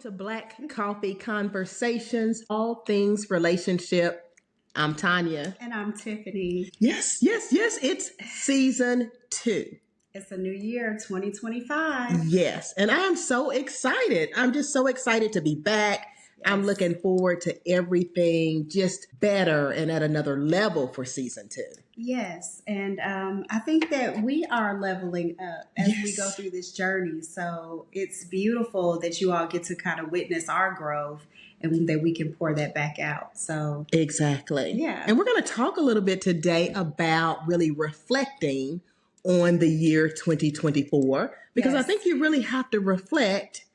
to Black Coffee Conversations, all things relationship. I'm Tanya. And I'm Tiffany. Yes. It's season 2. It's a new year, 2025. Yes. And I am so excited. I'm just so excited to be back. Yes. I'm looking forward to everything just better and at another level for season 2. Yes. And I think that we are leveling up as we go through this journey. So it's beautiful that you all get to kind of witness our growth and that we can pour that back out. So exactly. Yeah. And we're going to talk a little bit today about really reflecting on the year 2024, because I think you really have to reflect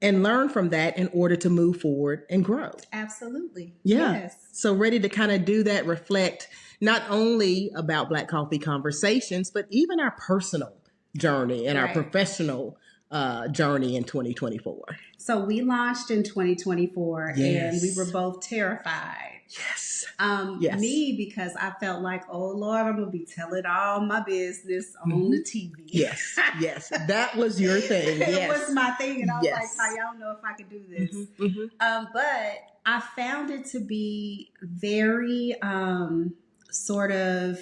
and learn from that in order to move forward and grow. Absolutely. Yeah. Yes. So ready to kind of do that, reflect not only about Black Coffee Conversations, but even our personal journey and our professional journey in 2024. So we launched in 2024 and we were both terrified. Yes. Me, because I felt like, oh Lord, I'm going to be telling all my business on the TV. Yes. That was your thing. It was my thing. And I was like, I don't know if I could do this. But I found it to be very sort of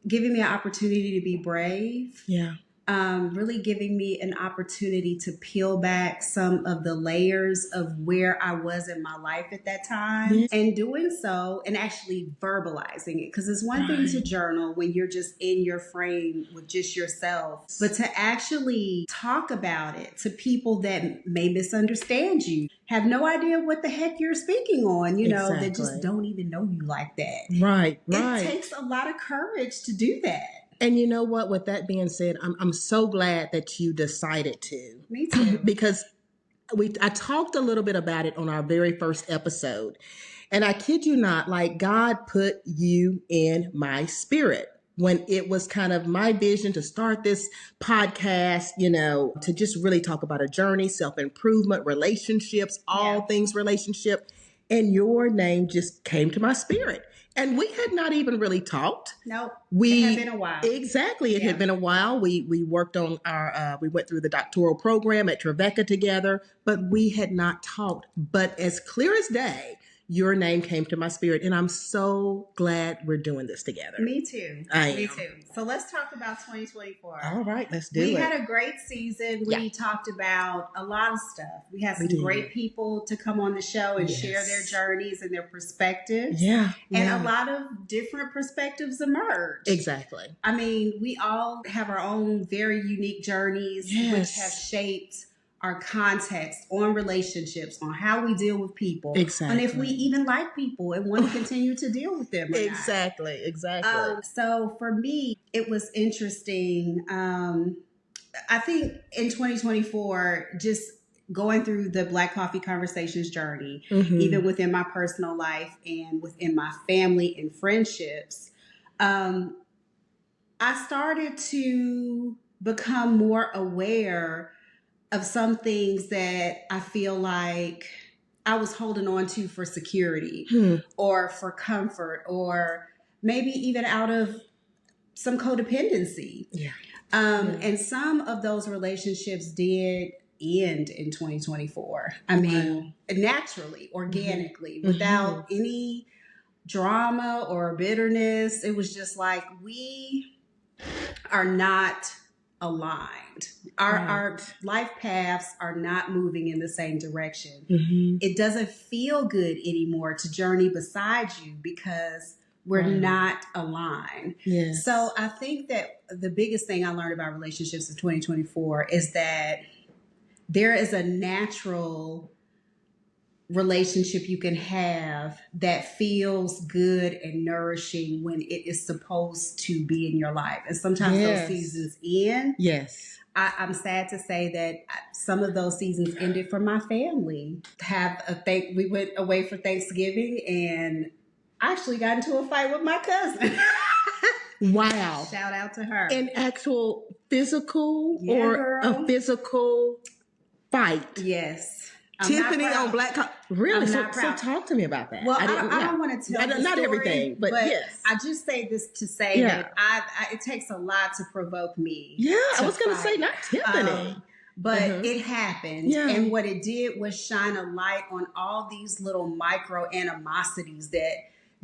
giving me an opportunity to be brave. Yeah. Really giving me an opportunity to peel back some of the layers of where I was in my life at that time, and doing so and actually verbalizing it. Because it's one thing to journal when you're just in your frame with just yourself, but to actually talk about it to people that may misunderstand you, have no idea what the heck you're speaking on, you know, that just don't even know you like that. Right. It takes a lot of courage to do that. And you know what? With that being said, I'm so glad that you decided to. Me too. Because I talked a little bit about it on our very first episode. And I kid you not, like God put you in my spirit when it was kind of my vision to start this podcast, you know, to just really talk about a journey, self-improvement, relationships, all things relationship. And your name just came to my spirit. And we had not even really talked. Nope. It had been a while. Exactly. It had been a while. We worked on we went through the doctoral program at Trevecca together, but we had not talked. But as clear as day, your name came to my spirit. And I'm so glad we're doing this together. Me too. Me too. So let's talk about 2024. All right, let's do it. We had a great season. We talked about a lot of stuff. We had some great people to come on the show and share their journeys and their perspectives. Yeah. And a lot of different perspectives emerged. Exactly. I mean, we all have our own very unique journeys, which have shaped our context on relationships, on how we deal with people. Exactly. And if we even like people and want to continue to deal with them. Exactly. So for me, it was interesting. I think in 2024, just going through the Black Coffee Conversations journey, even within my personal life and within my family and friendships, I started to become more aware of some things that I feel like I was holding on to for security or for comfort, or maybe even out of some codependency. And some of those relationships did end in 2024. I mean, naturally, organically, without any drama or bitterness. It was just like, we are not aligned. Our life paths are not moving in the same direction. It doesn't feel good anymore to journey beside you because we're not aligned. So I think that the biggest thing I learned about relationships in 2024 is that there is a natural relationship you can have that feels good and nourishing when it is supposed to be in your life. And sometimes those seasons end. I'm sad to say that some of those seasons ended for my family. We went away for Thanksgiving and I actually got into a fight with my cousin. Wow. Shout out to her. An actual physical a physical fight. Yes. Tiffany on Black really? So talk to me about that. Well, I don't want to tell not everything, but yes. I just say this to say that it takes a lot to provoke me. Yeah, I was going to say, not Tiffany. but it happened. Yeah. And what it did was shine a light on all these little micro animosities that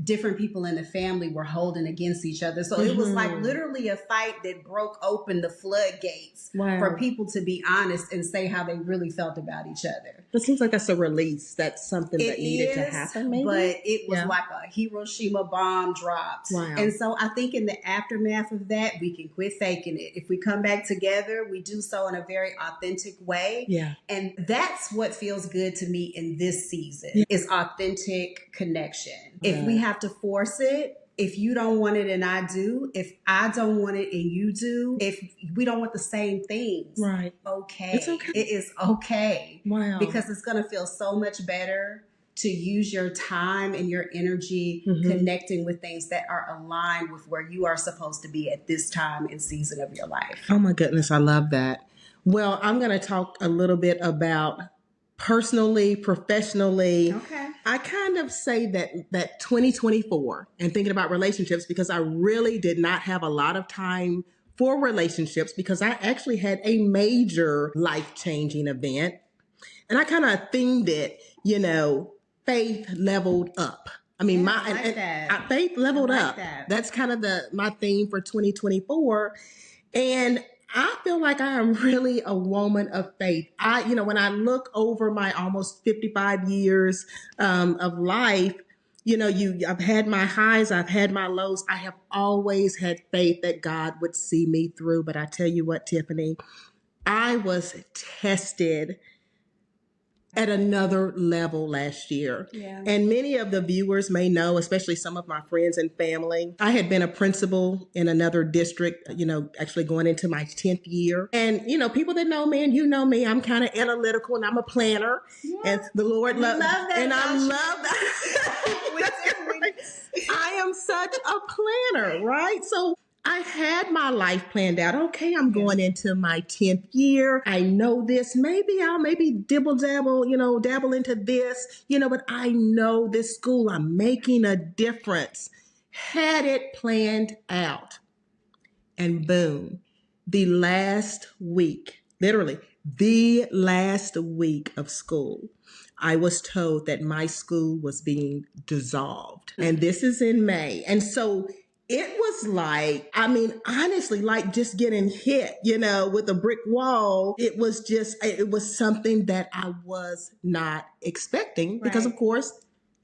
different people in the family were holding against each other. So it was like literally a fight that broke open the floodgates for people to be honest and say how they really felt about each other. It seems like that's a release. That's something that needed to happen, maybe. But it was like a Hiroshima bomb dropped. Wow. And so I think in the aftermath of that, we can quit faking it. If we come back together, we do so in a very authentic way. Yeah. And that's what feels good to me in this season is authentic connection. If we have to force it, if you don't want it and I do, if I don't want it and you do, if we don't want the same things, okay. It's okay. It is okay. Wow. Because it's going to feel so much better to use your time and your energy connecting with things that are aligned with where you are supposed to be at this time and season of your life. Oh my goodness, I love that. Well, I'm going to talk a little bit about personally, professionally. Okay. I kind of say that 2024 and thinking about relationships, because I really did not have a lot of time for relationships because I actually had a major life-changing event. And I kind of themed it, faith leveled up. I mean, faith leveled up. That's kind of my theme for 2024. And I feel like I am really a woman of faith. When I look over my almost 55 years of life, I've had my highs, I've had my lows. I have always had faith that God would see me through. But I tell you what, Tiffany, I was tested at another level last year. Yeah. And many of the viewers may know, especially some of my friends and family, I had been a principal in another district, actually going into my 10th year. And, people that know me and you know me, I'm kind of analytical and I'm a planner. Yeah. And the Lord loves that. And I love that. I am such a planner, right? So I had my life planned out. Okay, I'm going into my 10th year. I know this. Maybe I'll dabble into this, but I know this school. I'm making a difference. Had it planned out. And boom, the last week, literally the last week of school, I was told that my school was being dissolved. And this is in May. And so it was honestly, like just getting hit, with a brick wall. It was something that I was not expecting because, of course,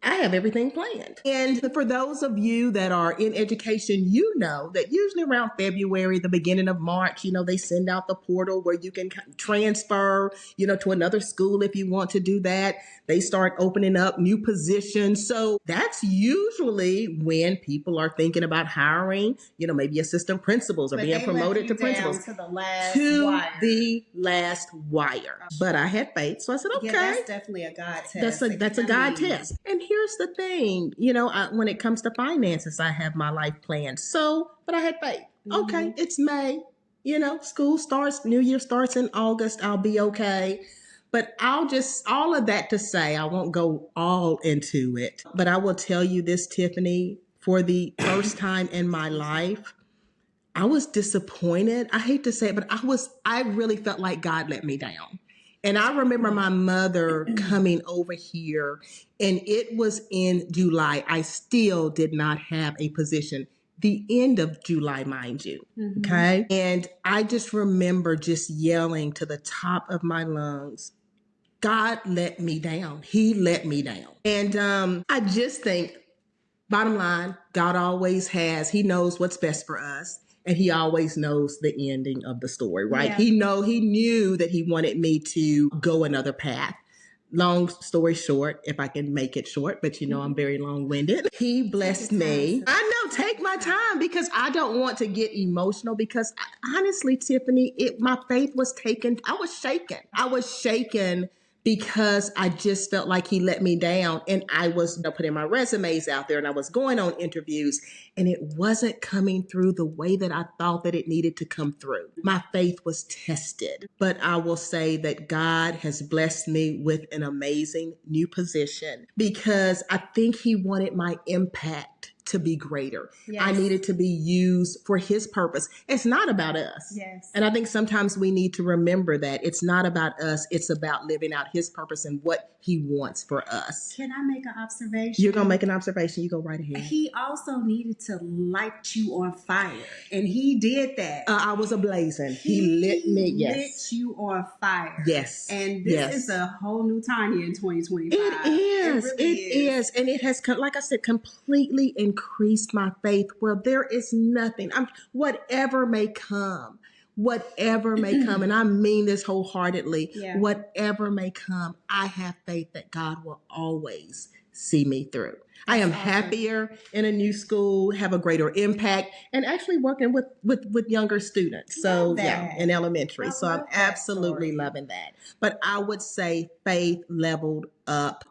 I have everything planned. And for those of you that are in education, you know that usually around February, the beginning of March, they send out the portal where you can transfer, to another school if you want to do that. They start opening up new positions. So that's usually when people are thinking about hiring, maybe assistant principals or being promoted to principals. To the last wire. But I had faith. So I said, okay. Yeah, that's definitely a God test. That's a God test. And here's the thing, when it comes to finances, I have my life planned. But I had faith. Okay, it's May. School starts, New Year starts in August. I'll be okay. But all of that to say, I won't go all into it. But I will tell you this, Tiffany, for the first time in my life, I was disappointed. I hate to say it, but I really felt like God let me down. And I remember my mother coming over here, and it was in July. I still did not have a position. The end of July, mind you. Okay. And I just remember just yelling to the top of my lungs, God let me down. He let me down. And I just think, bottom line, God always He knows what's best for us. And He always knows the ending of the story, right? Yeah. He knew that He wanted me to go another path. Long story short, if I can make it short, but I'm very long-winded. He blessed me. I know, take my time because I don't want to get emotional because honestly, Tiffany, my faith was taken. I was shaken because I just felt like He let me down, and I was putting my resumes out there and I was going on interviews and it wasn't coming through the way that I thought that it needed to come through. My faith was tested, but I will say that God has blessed me with an amazing new position because I think He wanted my impact to be greater. Yes. I needed to be used for his purpose. It's not about us. Yes. And I think sometimes we need to remember that it's not about us. It's about living out his purpose and what he wants for us. Can I make an observation? You're going to make an observation. You go right ahead. He also needed to light you on fire. And he did that. I was ablazing. He lit me. Yes. Lit you on fire. Yes. And this is a whole new Tanya in 2025. It is. It really is. And it has, like I said, completely increased my faith where there is nothing. Whatever may come. And I mean this wholeheartedly, whatever may come, I have faith that God will always see me through. I am happier in a new school, have a greater impact, and actually working with younger students. So in elementary. So I'm absolutely loving that. But I would say faith leveled up.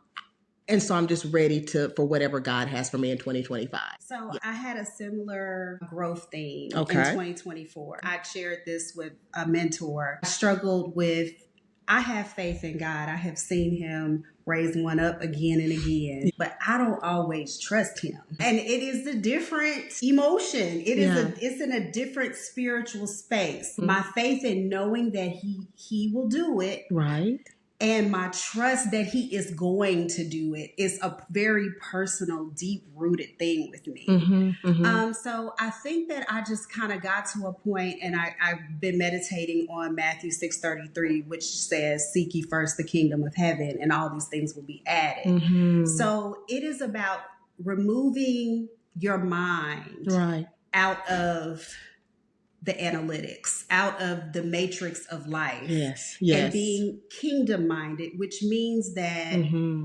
And so I'm just ready for whatever God has for me in 2025. So I had a similar growth theme in 2024. I shared this with a mentor. I struggled with, I have faith in God. I have seen him raise one up again and again, but I don't always trust him. And it is a different emotion. It's in a different spiritual space. Mm-hmm. My faith in knowing that he will do it. Right. And my trust that he is going to do it is a very personal, deep-rooted thing with me. Mm-hmm, mm-hmm. So I think that I just kind of got to a point, and I've been meditating on Matthew 6:33, which says, "Seek ye first the kingdom of heaven, and all these things will be added." Mm-hmm. So it is about removing your mind out of the analytics, out of the matrix of life. Yes. And being kingdom minded, which means that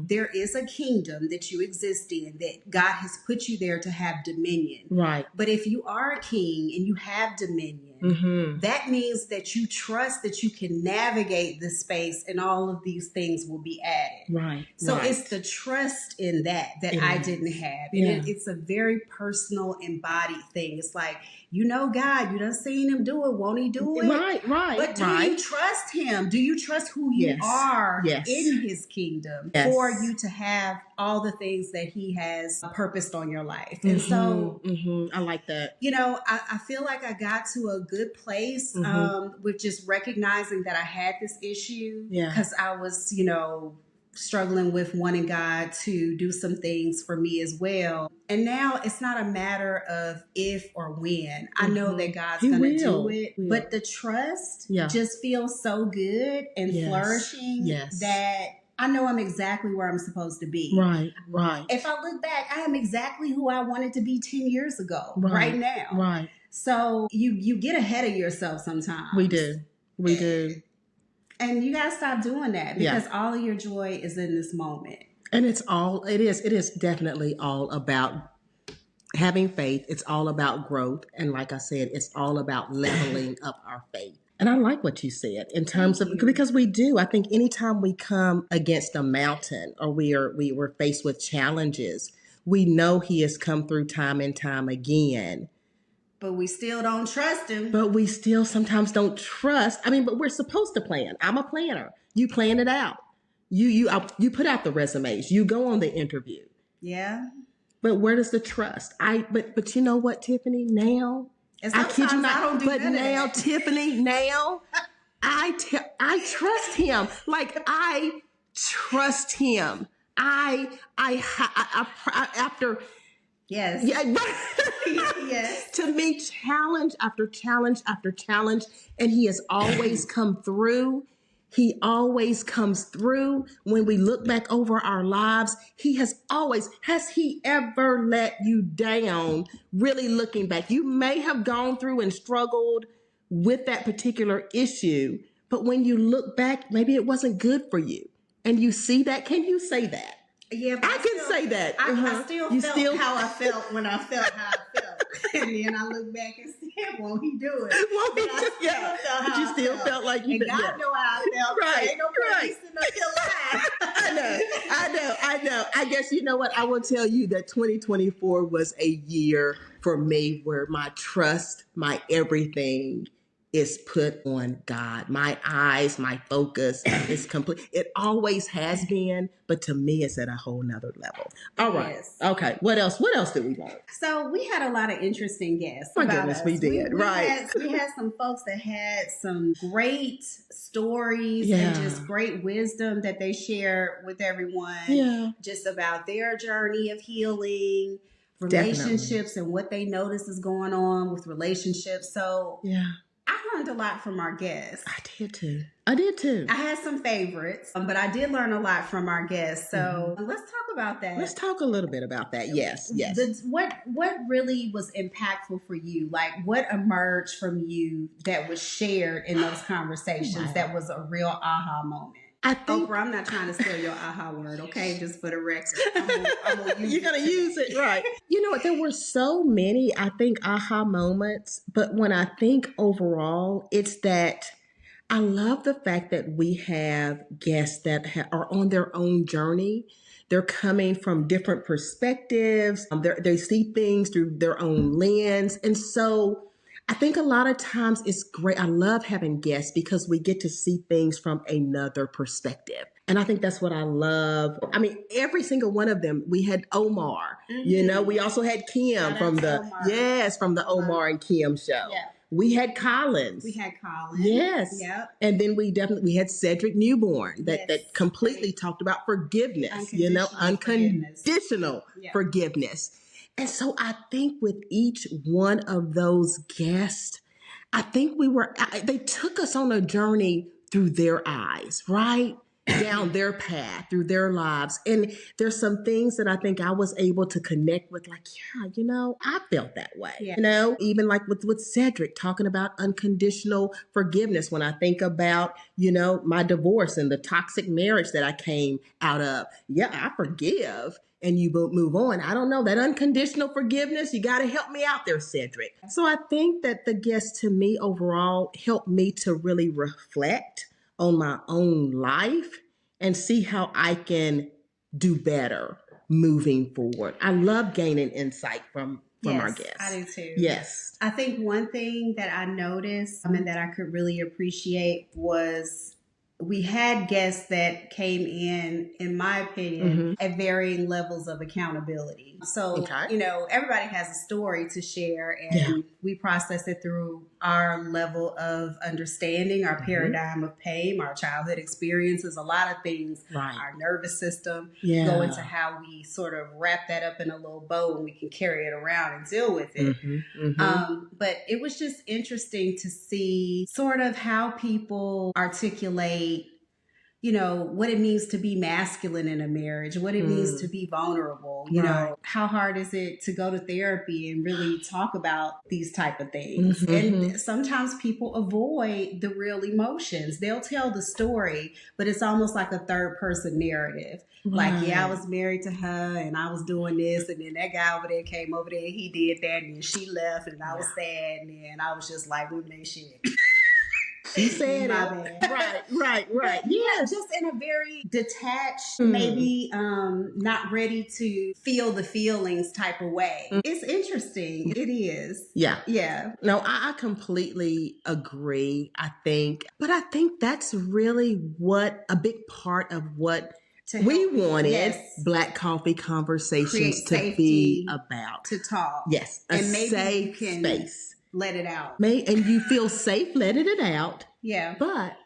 there is a kingdom that you exist in, that God has put you there to have dominion. Right. But if you are a king and you have dominion, that means that you trust that you can navigate the space and all of these things will be added. Right. So it's the trust in that I didn't have. And it's a very personal, embodied thing. It's like, you know, God, you done seen him do it. Won't he do it? Right. But do you trust him? Do you trust who you are in his kingdom for you to have all the things that he has purposed on your life? And so I like that. You know, I feel like I got to a good place with just recognizing that I had this issue because I was, you know, struggling with wanting God to do some things for me as well. And now it's not a matter of if or when. I know that God's going to do it, but the trust just feels so good and flourishing that I know I'm exactly where I'm supposed to be. Right. If I look back, I am exactly who I wanted to be 10 years ago, right now. Right. So you get ahead of yourself sometimes. We do. And you got to stop doing that because all of your joy is in this moment. And it is definitely all about having faith. It's all about growth. And like I said, it's all about leveling up our faith. And I like what you said in terms of, because we do. I think anytime we come against a mountain or we were faced with challenges, we know he has come through time and time again. But we still don't trust him. But we still sometimes don't trust. I mean, but we're supposed to plan. I'm a planner. You plan it out. You put out the resumes. You go on the interview. Yeah. But where does the trust? But you know what, Tiffany? Now, I kid you not. I don't do but now, Tiffany, I trust him. Like I trust him. After. Yes. Yes. To me, challenge after challenge after challenge. And he has always come through. He always comes through. When we look back over our lives, has he ever let you down? Really looking back, you may have gone through and struggled with that particular issue, but when you look back, maybe it wasn't good for you. And you see that, can you say that? Yeah, but I can say that. I still felt how I felt when I felt how I felt. And then I look back and said, won't he do it? Won't he do it? But you still felt like you did. And God know how I felt. Right. Ain't nobody sitting up here lying. I know. I guess you know what? I will tell you that 2024 was a year for me where my trust, my everything is put on God. My eyes, my focus is complete. It always has been, but to me, it's at a whole nother level. All right. Yes. Okay. What else? What else did we learn? So we had a lot of interesting guests. My about goodness, us. we did. Right. We had some folks that had some great stories Yeah. and just great wisdom that they shared with everyone. Yeah. Just about their journey of healing, relationships, and what they notice is going on with relationships. So yeah, I learned a lot from our guests. I did too. I had some favorites, but I did learn a lot from our guests. So let's talk about that. Let's talk a little bit about that. Yes. What really was impactful for you? Like, what emerged from you that was shared in those conversations that was a real aha moment? I think, Oprah, I'm not trying to steal your aha word, okay? Just for the record. I'm gonna use you're going to use it, right. You know what? There were so many, I think, aha moments. But when I think overall, it's that I love the fact that we have guests that are on their own journey. They're coming from different perspectives. They see things through their own lens. And so I think a lot of times it's great. I love having guests because we get to see things from another perspective. And I think that's what I love. I mean, every single one of them. We had Omar, you know, we also had Kim from the Omar and Kim show. Yeah. We had Collins. Yes. Yep. And then we had Cedric Newborn that completely talked about forgiveness, unconditional forgiveness. And so I think with each one of those guests, I think they took us on a journey through their eyes, right? Down their path, through their lives. And there's some things that I think I was able to connect with, like, I felt that way. Yeah. Even like with Cedric talking about unconditional forgiveness. When I think about, my divorce and the toxic marriage that I came out of. Yeah, I forgive. And you move on. I don't know, that unconditional forgiveness, you got to help me out there, Cedric. So I think that the guests to me overall helped me to really reflect on my own life and see how I can do better moving forward. I love gaining insight from our guests. I do too. Yes. I think one thing that I noticed and that I could really appreciate was we had guests that came in my opinion, at varying levels of accountability. So, everybody has a story to share, and we process it through our level of understanding, our paradigm of pain, our childhood experiences, a lot of things, our nervous system, go into how we sort of wrap that up in a little bow and we can carry it around and deal with it. But it was just interesting to see sort of how people articulate what it means to be masculine in a marriage, what it means to be vulnerable, how hard is it to go to therapy and really talk about these type of things. And sometimes people avoid the real emotions. They'll tell the story, but it's almost like a third person narrative. Like, I was married to her and I was doing this, and then that guy over there came over there and he did that, and then she left and I was sad, and then I was just like, women ain't shit. She said it. Right. Yeah, just in a very detached, maybe not ready to feel the feelings type of way. It's interesting. It is. Yeah. No, I completely agree, I think that's really a big part of what we wanted Black Coffee Conversations to be about. To talk. Yes. And maybe safe you can space. Let it out. And you feel safe letting it out. Yeah. But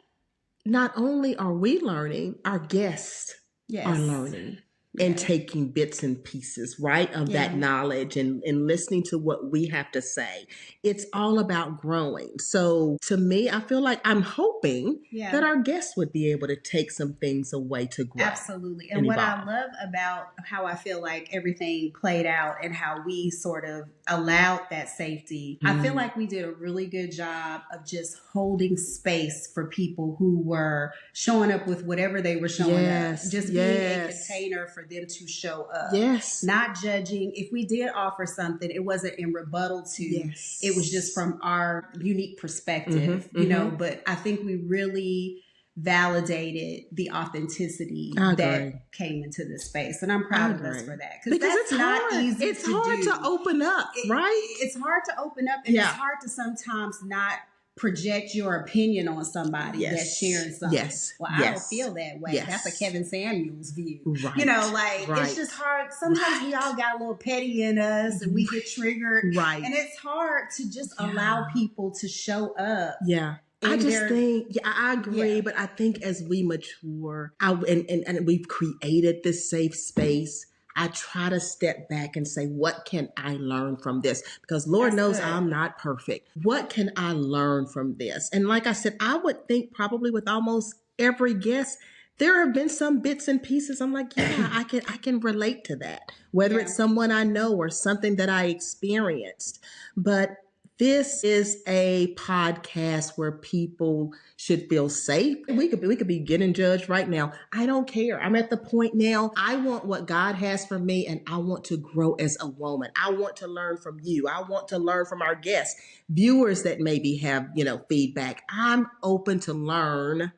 not only are we learning, our guests are learning and taking bits and pieces, right, of that knowledge and listening to what we have to say. It's all about growing. So to me, I feel like I'm hoping that our guests would be able to take some things away to grow. Absolutely. And what I love about how I feel like everything played out and how we sort of allowed that safety, I feel like we did a really good job of just holding space for people who were showing up with whatever they were showing up. Just being a container for them to show up. Yes. Not judging. If we did offer something, it wasn't in rebuttal to, it was just from our unique perspective, but I think we really validated the authenticity that came into this space. And I'm proud of us for that. Because it's not easy It's hard to open up, right? It's hard to open up, and it's hard to sometimes not project your opinion on somebody that's sharing something. Well, I don't feel that way. That's a Kevin Samuels view. Right. It's just hard. Sometimes we all got a little petty in us and we get triggered. Right. And it's hard to just allow people to show up. Yeah. I just think, I agree, but I think as we mature, and we've created this safe space, I try to step back and say, what can I learn from this? Because Lord knows I'm not perfect. What can I learn from this? And like I said, I would think probably with almost every guest, there have been some bits and pieces. I'm like, yeah, I can relate to that, whether it's someone I know or something that I experienced. But this is a podcast where people should feel safe. We could be getting judged right now. I don't care. I'm at the point now. I want what God has for me, and I want to grow as a woman. I want to learn from you. I want to learn from our guests, viewers that maybe have, feedback. I'm open to learn.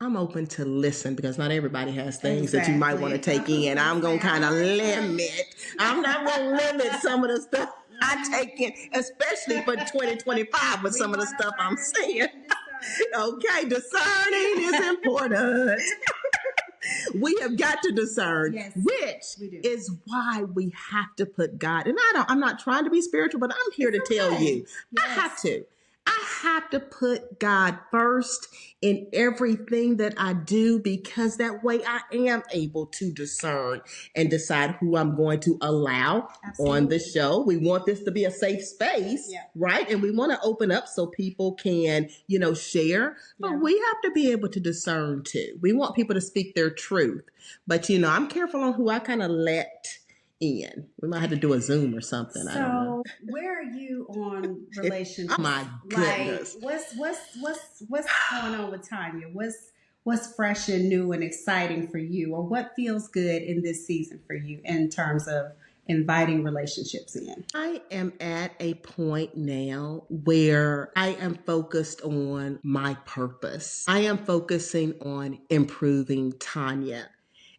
I'm open to listen, because not everybody has things that you might want to take in. I'm going to kind of limit. I'm not going to limit some of the stuff I take in, especially for 2025 with some of the stuff I'm seeing. Okay, discerning is important. We have got to discern, which is why we have to put God. And I'm not trying to be spiritual, but I'm here to tell you, I have to put God first in everything that I do, because that way I am able to discern and decide who I'm going to allow on the show. We want this to be a safe space, right? And we want to open up so people can, share, but we have to be able to discern too. We want people to speak their truth, but I'm careful on who I kind of let in. We might have to do a Zoom or something. So, I don't know. Where are you on relationships? Oh my goodness! Like, what's going on with Tanya? What's fresh and new and exciting for you, or what feels good in this season for you in terms of inviting relationships in? I am at a point now where I am focused on my purpose. I am focusing on improving Tanya.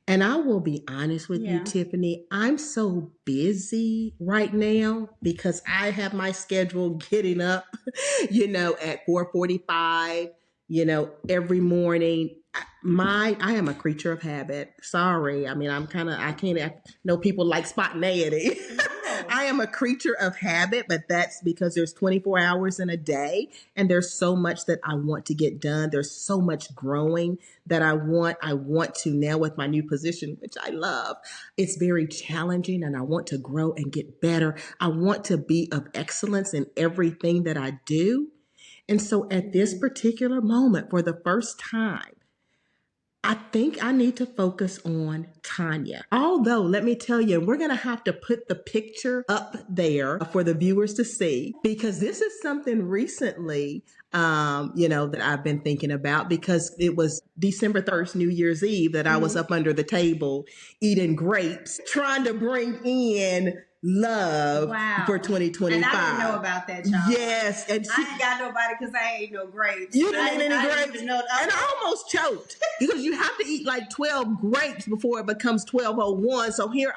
And I will be honest with you, Tiffany, I'm so busy right now because I have my schedule getting up, at 4:45, every morning. I am a creature of habit. Sorry. I mean, I know people like spontaneity. I am a creature of habit, but that's because there's 24 hours in a day, and there's so much that I want to get done. There's so much growing that I want to now with my new position, which I love. It's very challenging, and I want to grow and get better. I want to be of excellence in everything that I do. And so at this particular moment, for the first time, I think I need to focus on Tanya. Although, let me tell you, we're going to have to put the picture up there for the viewers to see, because this is something recently, that I've been thinking about, because it was December 1st, New Year's Eve, that I was up under the table eating grapes, trying to bring in love for 2025. And I didn't know about that, y'all. Yes. And I ain't got nobody because I ain't no grapes. You didn't eat any grapes? And I almost choked because you have to eat like 12 grapes before it becomes 12:01. So here,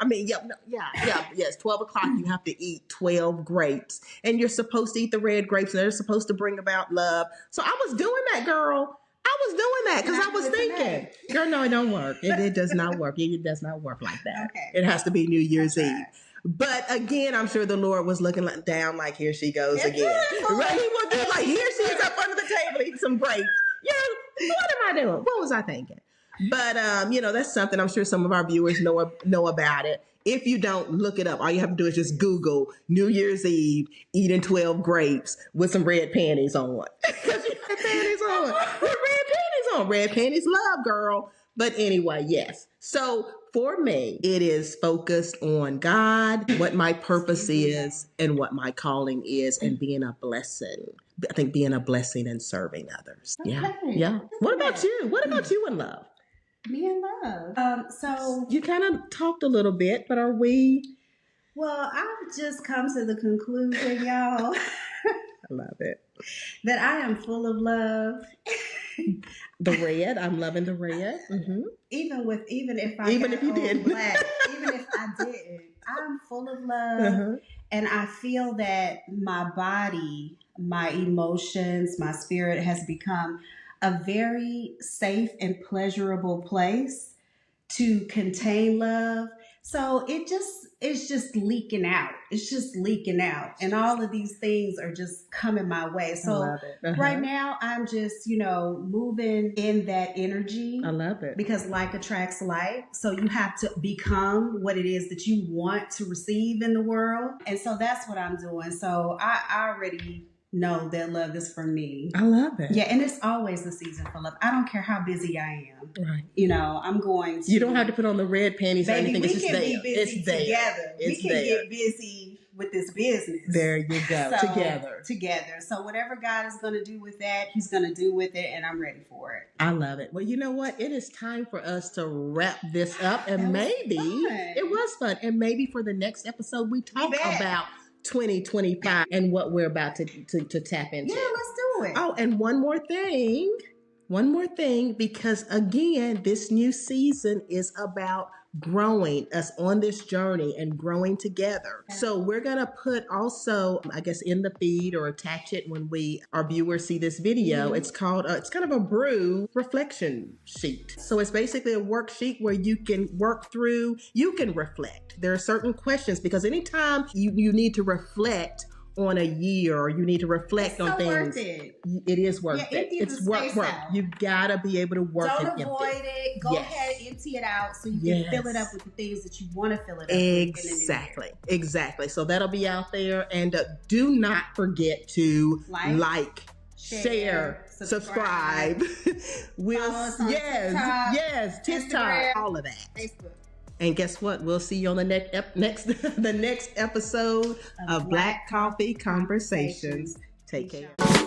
yes, 12 o'clock, you have to eat 12 grapes. And you're supposed to eat the red grapes, and they're supposed to bring about love. So I was doing that, girl. I was doing that because I was thinking, girl, no, it don't work. It does not work. It does not work like that. Okay. It has to be New Year's Eve. But again, I'm sure the Lord was looking down like, here she goes again. Right? He was doing like, here she is up under the table eating some grapes. What am I doing? What was I thinking? But, that's something I'm sure some of our viewers know about it. If you don't, look it up. All you have to do is just Google New Year's Eve eating 12 grapes with some red panties on. Because you had panties on. With red panties on. Red panties love, girl. But anyway, yes. So for me, it is focused on God, what my purpose is, and what my calling is, and being a blessing. I think being a blessing and serving others. Okay. Yeah. What about you? What about you in love? Me in love. So you kind of talked a little bit, but are we? Well, I've just come to the conclusion, y'all. I love it. That I am full of love. The red, I'm loving the red. Mm-hmm. Even if you didn't, black, even if I didn't, I'm full of love, and I feel that my body, my emotions, my spirit has become a very safe and pleasurable place to contain love. So it's just leaking out. It's just leaking out. And all of these things are just coming my way. I So love it. right now I'm just, moving in that energy. I love it. Because like attracts like. So you have to become what it is that you want to receive in the world. And so that's what I'm doing. So I already know that love is for me. I love it. Yeah, and it's always the season for love. I don't care how busy I am. Right. I'm going to. You don't have to put on the red panties or anything. It's just there. We can be busy It's there. together. It's we can there. get busy with this business. There you go. So, Together. So whatever God is going to do with that, He's going to do with it, and I'm ready for it. I love it. Well, you know what? It is time for us to wrap this up, and it was fun. And maybe for the next episode, we talk about 2025 and what we're about to tap into. Yeah, let's do it. Oh, and one more thing, because again, this new season is about growing, us on this journey and growing together. So we're going to put also, I guess, in the feed or attach it when our viewers see this video. Mm-hmm. It's called, it's kind of a brew reflection sheet. So it's basically a worksheet where you can you can reflect. There are certain questions, because anytime you need to reflect on a year, or you need to reflect on things. It is worth it. It's work. You've got to be able to work. Don't avoid it. Go ahead, empty it out so you can fill it up with the things that you want to fill it up with. Exactly. So that'll be out there. And do not forget to like, share, subscribe. Follow us on TikTok, TikTok, all of that. Facebook. And guess what? We'll see you on the next episode of Black Coffee Conversations. Take care.